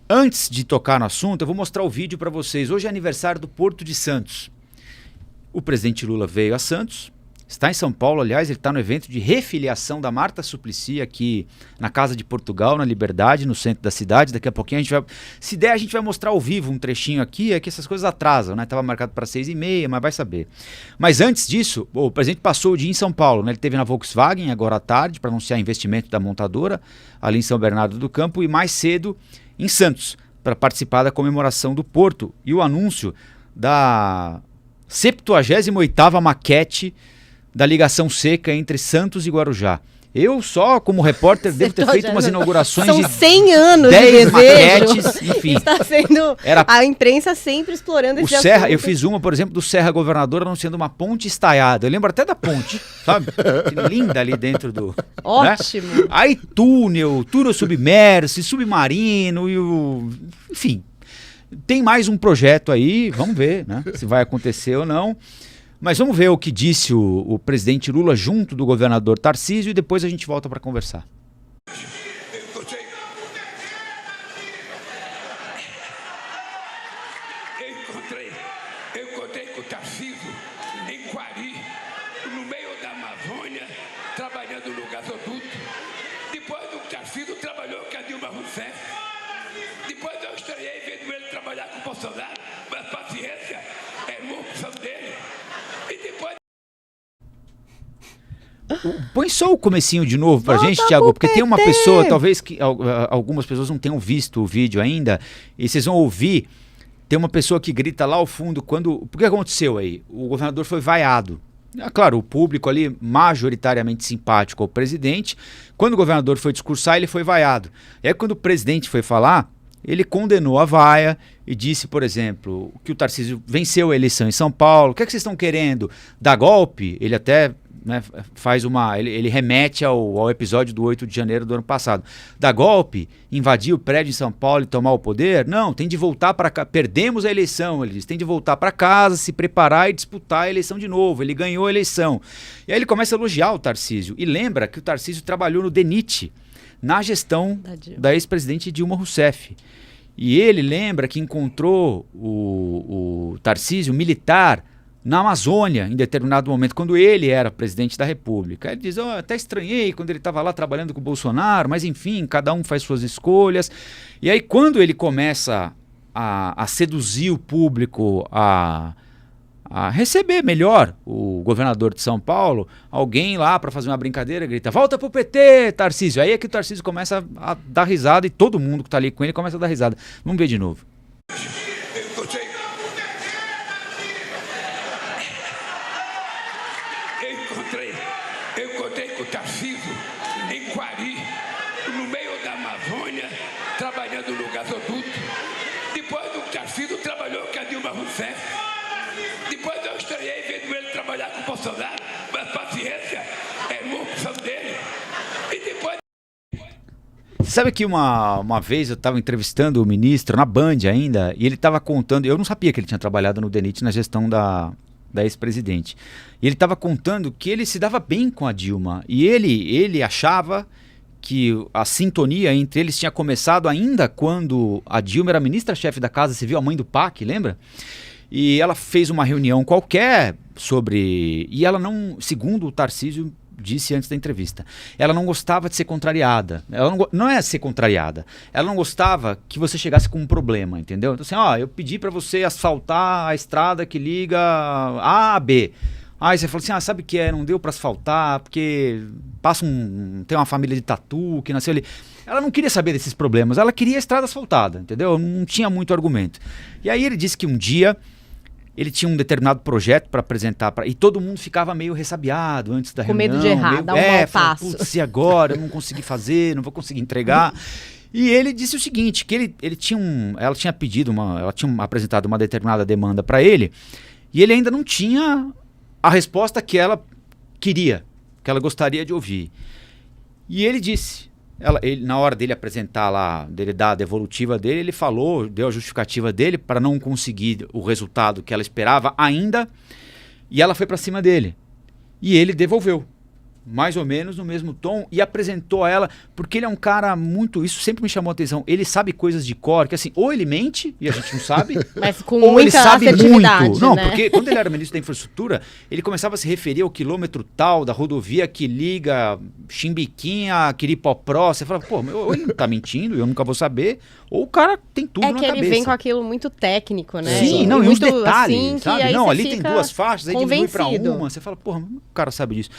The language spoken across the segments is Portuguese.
Antes de tocar no assunto, eu vou mostrar o vídeo para vocês. Hoje é aniversário do Porto de Santos. O presidente Lula veio a Santos, está em São Paulo, aliás, ele está no evento de refiliação da Marta Suplicy aqui na Casa de Portugal, na Liberdade, no centro da cidade. Daqui a pouquinho a gente vai, se der, a gente vai mostrar ao vivo um trechinho aqui, é que essas coisas atrasam, né? Estava marcado para 6h30, mas vai saber. Mas antes disso, o presidente passou o dia em São Paulo, né? Ele esteve na Volkswagen agora à tarde para anunciar investimento da montadora ali em São Bernardo do Campo e mais cedo em Santos, para participar da comemoração do Porto e o anúncio da 78ª maquete da ligação seca entre Santos e Guarujá. Eu só, como repórter, devo ter feito umas inaugurações São de 100 anos 10 de desejo. maquetes, enfim. Está sendo a imprensa sempre explorando esse Serra, assunto. eu fiz uma, por exemplo, do Serra Governador anunciando uma ponte estaiada. Eu lembro até da ponte, sabe? Que linda ali dentro do... Ótimo. Né? Aí túnel submerso, submarino e o... Enfim, tem mais um projeto aí, vamos ver, né? Se vai acontecer ou não. Mas vamos ver o que disse o presidente Lula junto do governador Tarcísio e depois a gente volta para conversar. Eu encontrei com o Tarcísio em Quari, no meio da Amazônia, trabalhando no gasoduto. Depois o Tarcísio trabalhou com a Dilma Rousseff. Depois eu estranhei vendo ele trabalhar com o Bolsonaro, mas paciência, é uma opção dele. E depois... Põe só o comecinho de novo pra Volta gente, Thiago, porque PT. tem uma pessoa, talvez que algumas pessoas não tenham visto o vídeo ainda, e vocês vão ouvir, tem uma pessoa que grita lá ao fundo, o que aconteceu aí? O governador foi vaiado. Claro, o público ali majoritariamente simpático ao presidente, quando o governador foi discursar, ele foi vaiado. E aí quando o presidente foi falar, ele condenou a vaia e disse, por exemplo, que o Tarcísio venceu a eleição em São Paulo. O que é que vocês estão querendo? Dar golpe? Ele até, né, ele remete ao episódio do 8 de janeiro do ano passado. Dar golpe? Invadir o prédio em São Paulo e tomar o poder? Não, tem de voltar para cá. Perdemos a eleição, ele diz. Tem de voltar para casa, se preparar e disputar a eleição de novo. Ele ganhou a eleição. E aí ele começa a elogiar o Tarcísio. E lembra que o Tarcísio trabalhou no DENIT, na gestão da ex-presidente Dilma Rousseff. E ele lembra que encontrou o Tarcísio militar na Amazônia, em determinado momento, quando ele era presidente da República. Ele diz, até estranhei quando ele estava lá trabalhando com o Bolsonaro, mas enfim, cada um faz suas escolhas. E aí quando ele começa a seduzir o público, a receber melhor o governador de São Paulo, alguém lá para fazer uma brincadeira grita, volta pro PT, Tarcísio. Aí é que o Tarcísio começa a dar risada e todo mundo que tá ali com ele começa a dar risada. Vamos ver de novo. Eu encontrei com o Tarcísio em Quari, no meio da Amazônia, trabalhando no gasoduto. Depois o Tarcísio trabalhou com a Dilma Rousseff. Depois eu estranhei vendo ele trabalhar com o Bolsonaro, mas paciência, é uma opção dele. E depois... Sabe que uma vez eu estava entrevistando o ministro na Band ainda, e ele estava contando, eu não sabia que ele tinha trabalhado no DENIT na gestão da ex-presidente. E ele estava contando que ele se dava bem com a Dilma, e ele achava que a sintonia entre eles tinha começado ainda quando a Dilma era ministra-chefe da Casa Civil, a mãe do PAC, lembra? E ela fez uma reunião qualquer sobre... E ela não, segundo o Tarcísio disse antes da entrevista, ela não gostava de ser contrariada. Ela não é ser contrariada. Ela não gostava que você chegasse com um problema, entendeu? Então assim, eu pedi para você asfaltar a estrada que liga A a B. Aí você falou assim, sabe o que é? Não deu para asfaltar porque tem uma família de tatu que nasceu ali. Ela não queria saber desses problemas, ela queria a estrada asfaltada, entendeu? Não tinha muito argumento. E aí ele disse que um dia ele tinha um determinado projeto para apresentar, e todo mundo ficava meio ressabiado antes da reunião. Com medo de errar, dar um mau passo. Putz, e agora? Eu não consegui fazer, não vou conseguir entregar. E ele disse o seguinte, que ela tinha apresentado uma determinada demanda para ele, e ele ainda não tinha a resposta que ela queria, que ela gostaria de ouvir. E ele disse... na hora dele apresentar lá, dele dar a devolutiva dele, ele deu a justificativa dele para não conseguir o resultado que ela esperava ainda, e ela foi para cima dele. E ele devolveu. mais ou menos no mesmo tom, e apresentou a ela, porque ele é um cara muito, isso sempre me chamou a atenção, ele sabe coisas de cor, que assim, ou ele mente, e a gente não sabe, mas com ou ele muita sabe muito. Não, né? porque quando ele era ministro da infraestrutura, ele começava a se referir ao quilômetro tal da rodovia que liga Chimbiquinha a Quiripopró, você fala, pô, ou ele tá mentindo, eu nunca vou saber, ou o cara tem tudo na cabeça. É que ele vem com aquilo muito técnico, né? Sim, não, e uns detalhes, assim, sabe? Não, ali tem 2 faixas, aí diminui pra uma, você fala, porra, o cara sabe disso.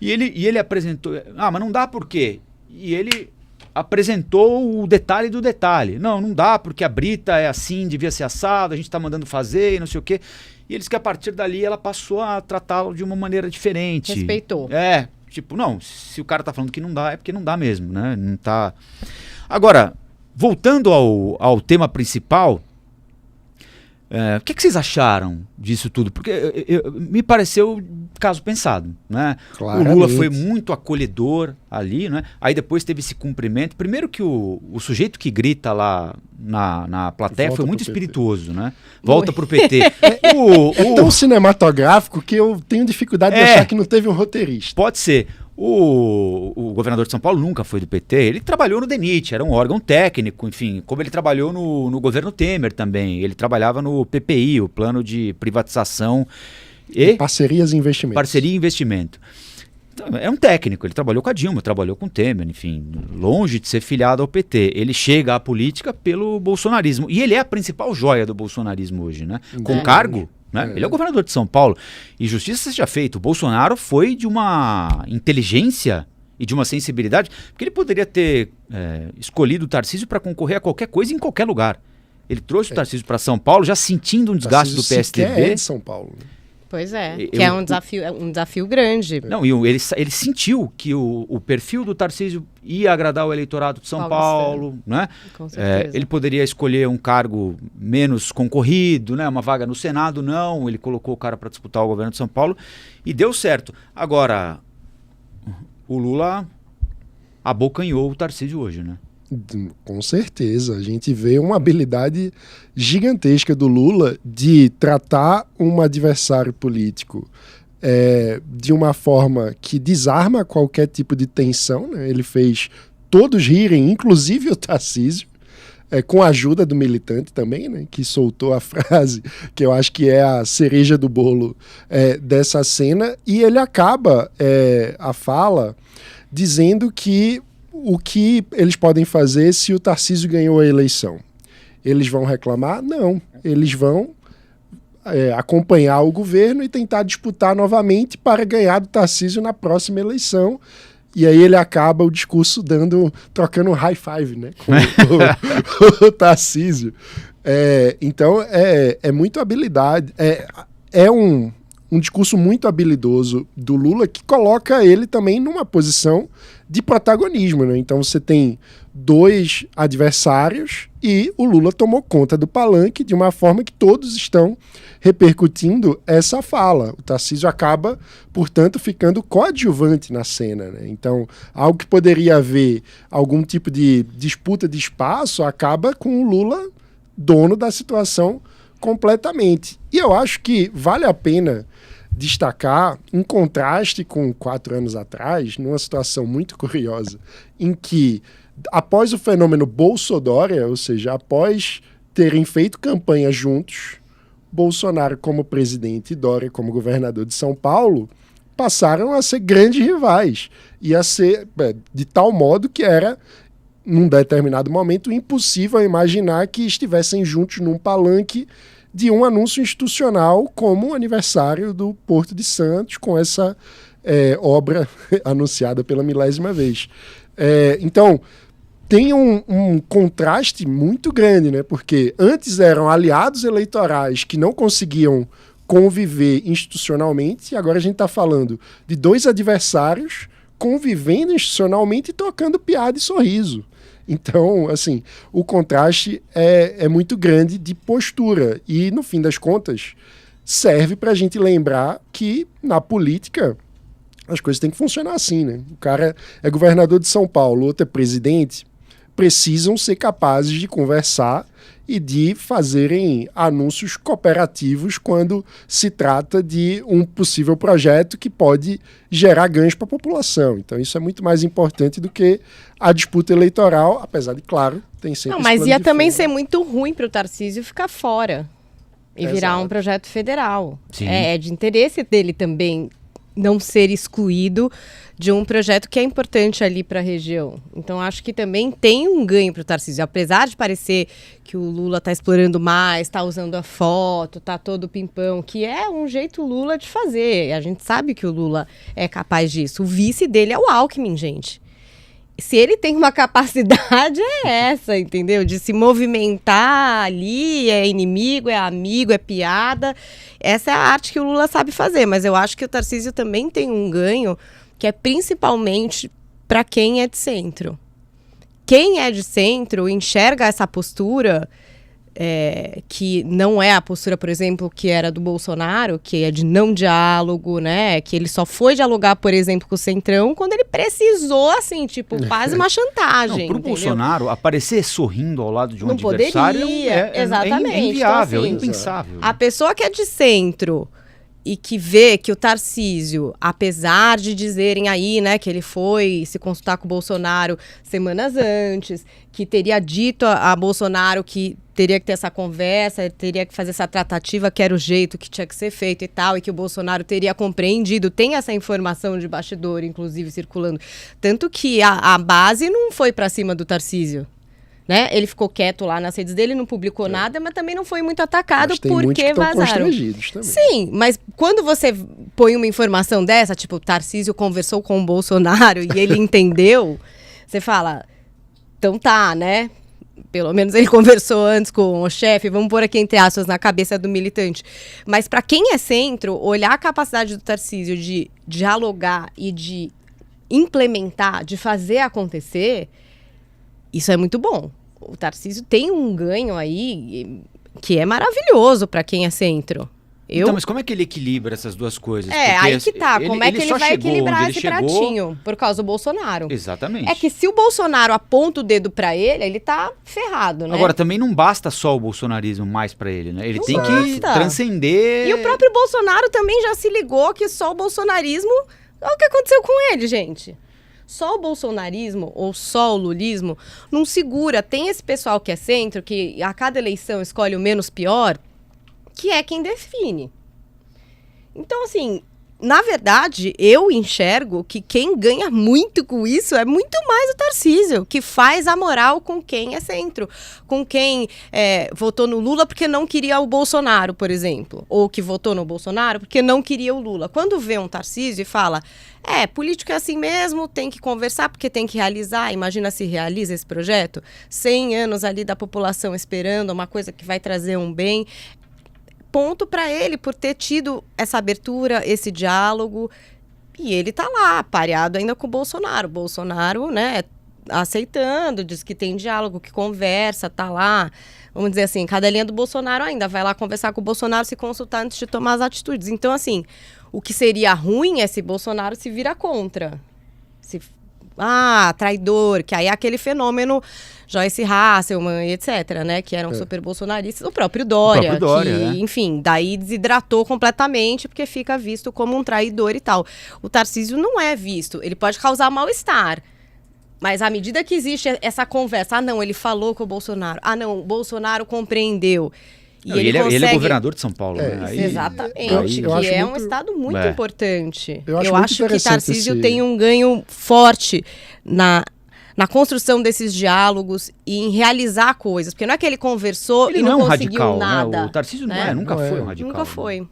E ele apresentou, mas não dá por quê? E ele apresentou o detalhe do detalhe. Não dá porque a brita é assim, devia ser assado, a gente tá mandando fazer e não sei o quê. E eles que a partir dali ela passou a tratá-lo de uma maneira diferente. Respeitou. Tipo, não, se o cara tá falando que não dá, é porque não dá mesmo, né? Não tá... Agora, voltando ao tema principal... O que vocês acharam disso tudo? Porque me pareceu caso pensado, né? Claramente. O Lula foi muito acolhedor ali, né? Aí depois teve esse cumprimento. Primeiro que o sujeito que grita lá na plateia foi muito espirituoso, né? Volta pro PT. É tão cinematográfico que eu tenho dificuldade de achar que não teve um roteirista. Pode ser. O governador de São Paulo nunca foi do PT, ele trabalhou no DENIT, era um órgão técnico, enfim, como ele trabalhou no governo Temer também, ele trabalhava no PPI, o Plano de Privatização e Parcerias e Investimentos. Parceria e Investimento. Então, é um técnico, ele trabalhou com a Dilma, trabalhou com o Temer, enfim, longe de ser filiado ao PT. Ele chega à política pelo bolsonarismo, e ele é a principal joia do bolsonarisso hoje, né? Com cargo... Né? Ele é o governador de São Paulo. E justiça seja feita. O Bolsonaro foi de uma inteligência e de uma sensibilidade, porque ele poderia ter escolhido o Tarcísio para concorrer a qualquer coisa em qualquer lugar. Ele trouxe o Tarcísio para São Paulo já sentindo um desgaste do PSDB. É de São Paulo. Pois é, que é um desafio grande. Não, e ele sentiu que o perfil do Tarcísio ia agradar o eleitorado de São Paulo, né? Com certeza. Ele poderia escolher um cargo menos concorrido, né? Uma vaga no Senado, não. Ele colocou o cara para disputar o governo de São Paulo e deu certo. Agora, o Lula abocanhou o Tarcísio hoje, né? Com certeza. A gente vê uma habilidade gigantesca do Lula de tratar um adversário político de uma forma que desarma qualquer tipo de tensão, né? Ele fez todos rirem, inclusive o Tarcísio, com a ajuda do militante também, né? Que soltou a frase que eu acho que é a cereja do bolo dessa cena, e ele acaba a fala dizendo que o que eles podem fazer se o Tarcísio ganhou a eleição? Eles vão reclamar? Não. Eles vão acompanhar o governo e tentar disputar novamente para ganhar do Tarcísio na próxima eleição. E aí ele acaba o discurso trocando um high five, né, com o Tarcísio. Então é muito habilidade. É um discurso muito habilidoso do Lula que coloca ele também numa posição de protagonismo, né? Então você tem 2 adversários e o Lula tomou conta do palanque de uma forma que todos estão repercutindo essa fala. O Tarcísio acaba, portanto, ficando coadjuvante na cena, né? Então, algo que poderia haver algum tipo de disputa de espaço acaba com o Lula dono da situação completamente. E eu acho que vale a pena destacar, em contraste com 4 anos atrás, numa situação muito curiosa, em que, após o fenômeno Bolsodória, ou seja, após terem feito campanha juntos, Bolsonaro como presidente e Dória como governador de São Paulo, passaram a ser grandes rivais. E a ser de tal modo que era, num determinado momento, impossível imaginar que estivessem juntos num palanque de um anúncio institucional como o aniversário do Porto de Santos, com essa obra anunciada pela 1000ª vez. Então, tem um contraste muito grande, né? Porque antes eram aliados eleitorais que não conseguiam conviver institucionalmente, e agora a gente está falando de 2 adversários convivendo institucionalmente e trocando piada e sorriso. Então, assim, o contraste é muito grande de postura. E, no fim das contas, serve para a gente lembrar que, na política, as coisas têm que funcionar assim, né? O cara é governador de São Paulo, o outro é presidente. O precisam ser capazes de conversar e de fazerem anúncios cooperativos quando se trata de um possível projeto que pode gerar ganhos para a população. Então isso é muito mais importante do que a disputa eleitoral, apesar de, claro, tem sempre Não, mas esse plano ia de também fundo. ser muito ruim para o Tarcísio ficar fora e virar um projeto federal. Sim. É de interesse dele também não ser excluído de um projeto que é importante ali para a região. Então, acho que também tem um ganho para o Tarcísio. Apesar de parecer que o Lula está explorando mais, está usando a foto, está todo pimpão, que é um jeito Lula de fazer. A gente sabe que o Lula é capaz disso. O vice dele é o Alckmin, gente. Se ele tem uma capacidade, é essa, entendeu? De se movimentar ali, é inimigo, é amigo, é piada. Essa é a arte que o Lula sabe fazer. Mas eu acho que o Tarcísio também tem um ganho que é principalmente para quem é de centro. Quem é de centro enxerga essa postura, que não é a postura, por exemplo, que era do Bolsonaro, que é de não diálogo, né? Que ele só foi dialogar, por exemplo, com o Centrão quando ele precisou, assim, tipo, quase uma chantagem. Pro entendeu? Bolsonaro, aparecer sorrindo ao lado de um Não adversário poderia, exatamente. é inviável, Então, assim, impensável. A pessoa que é de centro e que vê que o Tarcísio, apesar de dizerem aí, né, que ele foi se consultar com o Bolsonaro semanas antes, que teria dito a Bolsonaro que teria que ter essa conversa, teria que fazer essa tratativa, que era o jeito que tinha que ser feito e tal, e que o Bolsonaro teria compreendido, tem essa informação de bastidor, inclusive, circulando. Tanto que a base não foi para cima do Tarcísio. Né? Ele ficou quieto lá nas redes dele, não publicou nada, mas também não foi muito atacado Mas tem muitos porque que estão vazaram. constrangidos também. Sim, mas quando você põe uma informação dessa, tipo, o Tarcísio conversou com o Bolsonaro e ele entendeu, você fala, então tá, né? Pelo menos ele conversou antes com o chefe, vamos pôr aqui entre aspas na cabeça do militante. Mas para quem é centro, olhar a capacidade do Tarcísio de dialogar e de implementar, de fazer acontecer, isso é muito bom. O Tarcísio tem um ganho aí que é maravilhoso para quem é centro. Então, mas como é que ele equilibra essas duas coisas? É, Porque aí que tá. Como é que ele vai equilibrar esse chegou... pratinho? Por causa do Bolsonaro. Exatamente. É que se o Bolsonaro aponta o dedo pra ele tá ferrado, né? Agora, também não basta só o bolsonarismo mais pra ele, né? Ele Não tem que basta. transcender... E o próprio Bolsonaro também já se ligou que só o bolsonarismo... Olha o que aconteceu com ele, gente. Só o bolsonarismo ou só o lulismo não segura. Tem esse pessoal que é centro, que a cada eleição escolhe o menos pior, que é quem define. Então, assim, na verdade, eu enxergo que quem ganha muito com isso é muito mais o Tarcísio, que faz a moral com quem é centro. Com quem votou no Lula porque não queria o Bolsonaro, por exemplo. Ou que votou no Bolsonaro porque não queria o Lula. Quando vê um Tarcísio e fala... político é assim mesmo, tem que conversar porque tem que realizar. Imagina se realiza esse projeto. 100 anos ali da população esperando uma coisa que vai trazer um bem. Ponto para ele por ter tido essa abertura, esse diálogo. E ele tá lá, pareado ainda com o Bolsonaro. Bolsonaro, né, aceitando, diz que tem diálogo, que conversa, tá lá. Vamos dizer assim, cadelinha do Bolsonaro ainda. Vai lá conversar com o Bolsonaro, se consultar antes de tomar as atitudes. Então, assim... O que seria ruim é se Bolsonaro se vira contra. Traidor, que aí é aquele fenômeno Joyce Hasselman, etc., né? Que eram super bolsonaristas. O próprio Dória, que, enfim, daí desidratou completamente porque fica visto como um traidor e tal. O Tarcísio não é visto. Ele pode causar mal-estar. Mas à medida que existe essa conversa, não, ele falou com o Bolsonaro. Não, o Bolsonaro compreendeu. E ele é governador de São Paulo, né? Aí, exatamente, que é um estado muito importante. Eu acho que Tarcísio tem um ganho forte na construção desses diálogos e em realizar coisas. Porque não é que ele conversou e não conseguiu nada. Né? O Tarcísio nunca foi um radical. Nunca foi.